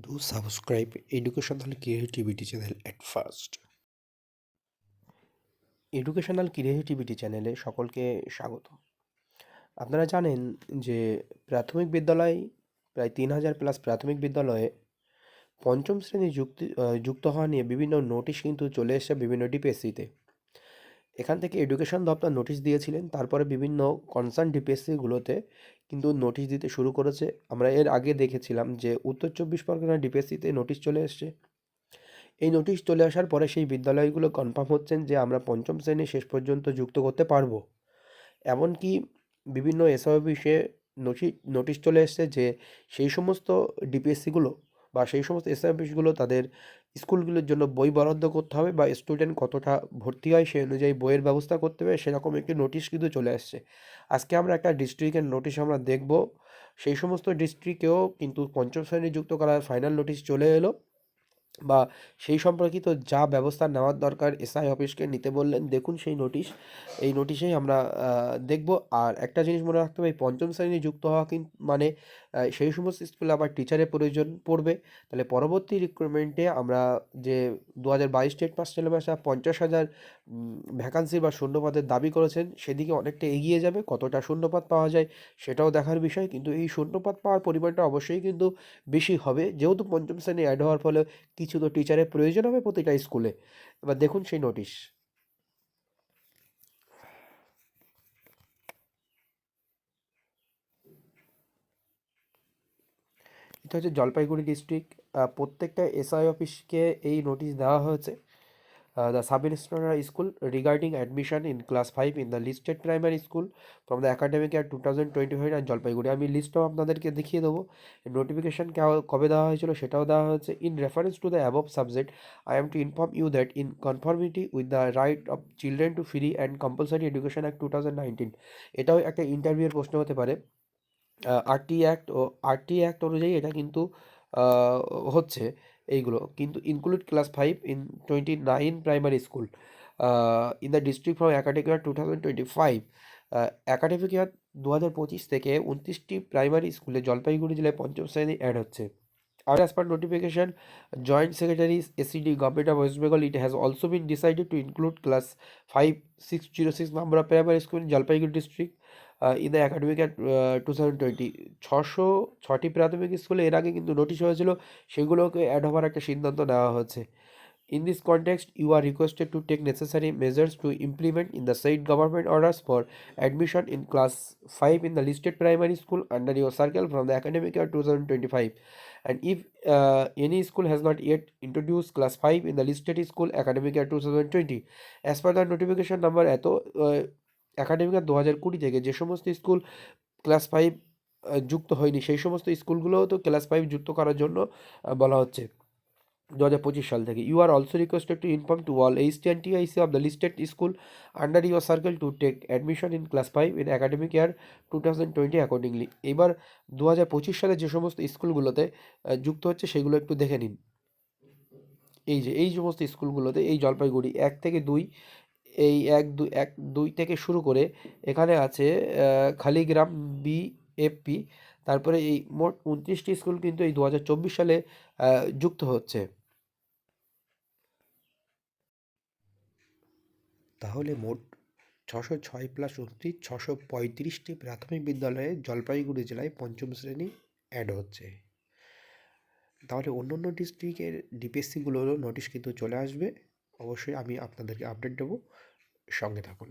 Do subscribe Educational Creativity channel at first. Educational creativity চ্যানেলে সকলকে স্বাগত। আপনারা জানেন যে প্রাথমিক বিদ্যালয় প্রায় 3000 প্লাস প্রাথমিক বিদ্যালয়ে পঞ্চম শ্রেণী যুক্ত হওয়া নিয়ে বিভিন্ন নোটিশ কিন্তু চলে এসেছে বিভিন্ন ডিপিএসসিতে। এখান থেকে এডুকেশন দপ্তর নোটিশ দিয়েছিলেন, তারপরে বিভিন্ন কনসার্ন ডিপিএসসিগুলোতে কিন্তু নোটিশ দিতে শুরু করেছে। আমরা এর আগে দেখেছিলাম যে উত্তর চব্বিশ পরগনা ডিপিএসসিতে নোটিশ চলে এসছে। এই নোটিশ চলে আসার পরে সেই বিদ্যালয়গুলো কনফার্ম হচ্ছেন যে আমরা পঞ্চম শ্রেণী শেষ পর্যন্ত যুক্ত করতে পারবো। এমনকি বিভিন্ন এসআই অফিসে নোটিশ চলে এসছে যে সেই সমস্ত ডিপিএসসিগুলো বা সেই সমস্ত এসআই অফিসগুলো তাদের স্কুলগুলোর জন্য বই বরাদ্দ করতে হবে বা স্টুডেন্ট কতটা ভর্তি হয় সেই অনুযায়ী বইয়ের ব্যবস্থা করতে হবে, সেরকম একটি নোটিশ কিন্তু চলে আসছে। আজকে আমরা একটা ডিস্ট্রিক্টের নোটিশ আমরা দেখব। সেই সমস্ত ডিস্ট্রিক্টেও কিন্তু পঞ্চম শ্রেণী যুক্ত করার ফাইনাল নোটিশ চলে এলো বা সেই সম্পর্কিত যা ব্যবস্থা নেওয়ার দরকার এসআই অফিসকে নিতে বললেন। দেখুন সেই নোটিশ, এই নোটিশেই আমরা দেখব। আর একটা জিনিস মনে রাখতে হবে, এই পঞ্চম শ্রেণী যুক্ত হওয়া কিন্তু মানে সেই সমস্ত স্কুলে আবার টিচারের প্রয়োজন পড়বে। তাহলে পরবর্তী রিক্রুটমেন্টে আমরা যে 2022 স্টেট পাস সিলেবাসে 50,000 ভ্যাকান্সি বা শূন্যপদের দাবি করেছেন, সেদিকে অনেকটা এগিয়ে যাবে। কতটা শূন্যপদ পাওয়া যায় সেটাও দেখার বিষয়, কিন্তু এই শূন্যপদ পাওয়ার পরিমাণটা অবশ্যই কিন্তু বেশি হবে, যেহেতু পঞ্চম শ্রেণী অ্যাড হওয়ার ফলে কিছু তো টিচারের প্রয়োজন হবে প্রতিটা স্কুলে। এবার দেখুন সেই নোটিশ। এটা হচ্ছে জলপাইগুড়ি ডিস্ট্রিক্ট। প্রত্যেকটা এসআই অফিসকে এই নোটিশ দেওয়া হয়েছে। The sub-instructor school regarding admission in class 5 in the listed primary school from the academic year 2025 and Jalpaiguri. আমি লিস্টটাও আপনাদেরকে দেখিয়ে দেবো। নোটিফিকেশন কবে দেওয়া হয়েছিল সেটাও দেওয়া হয়েছে। In reference to the above subject I am to inform you that in conformity with the right of children to free and compulsory education act 2019, এটাও একটা ইন্টারভিউয়ের প্রশ্ন হতে পারে। আরটি অ্যাক্ট অনুযায়ী এটা কিন্তু হচ্ছে এইগুলো কিন্তু include class 5 in 29 primary school in the district from academic year 2025। Academic year 2025 থেকে 29টি প্রাইমারি স্কুলে জলপাইগুড়ি জেলায় পঞ্চম শ্রেণী অ্যাড হচ্ছে। আর as per notification, Joint Secretary SCD Government of West Bengal, it has also been decided to include class 5606 number of primary school in Jalpaiguri district in the academic at 2020। 606টি প্রাথমিক স্কুলে এর আগে কিন্তু নোটিশ হয়েছিল, সেগুলোকে add হওয়ার একটা সিদ্ধান্ত নেওয়া হয়েছে। In this context, you are requested to take necessary measures to implement in the said government orders for admission in class 5 in the listed primary school under your circle from the academic year 2025. And if any school has not yet introduced class 5 in the listed school academic year 2020, as per the notification number এত academic year 2020 থেকে যে সমস্ত school class 5 যুক্ত হয়নি সেই সমস্ত স্কুলগুলোও তো class 5 যুক্ত করার জন্য বলা হচ্ছে 2025 সাল থেকে। You are also requested to inform to all HT and TIC of the listed school under your circle to take admission in class 5 in academic year 2020 accordingly. এবার 2025 সালে যে সমস্ত স্কুলগুলোতে যুক্ত হচ্ছে সেগুলো একটু দেখে নিন। এই সমস্ত স্কুলগুলোতে এই জলপাইগুড়ি 1 থেকে 2, এই 1 2 থেকে শুরু করে এখানে আছে খালিগ্রাম বিএফপি, তারপরে এই মোট 29টি স্কুল কিন্তু এই 2024 সালে যুক্ত হচ্ছে। তাহলে মোট 606 প্লাস 29 635টি প্রাথমিক বিদ্যালয়ে জলপাইগুড়ি জেলায় পঞ্চম শ্রেণী অ্যাড হচ্ছে। তাহলে অন্য অন্য ডিস্ট্রিক্টের ডিপিএসসিগুলোরও নোটিশ কিন্তু চলে আসবে। অবশ্যই আমি আপনাদেরকে আপডেট দেবো, সঙ্গে থাকুন।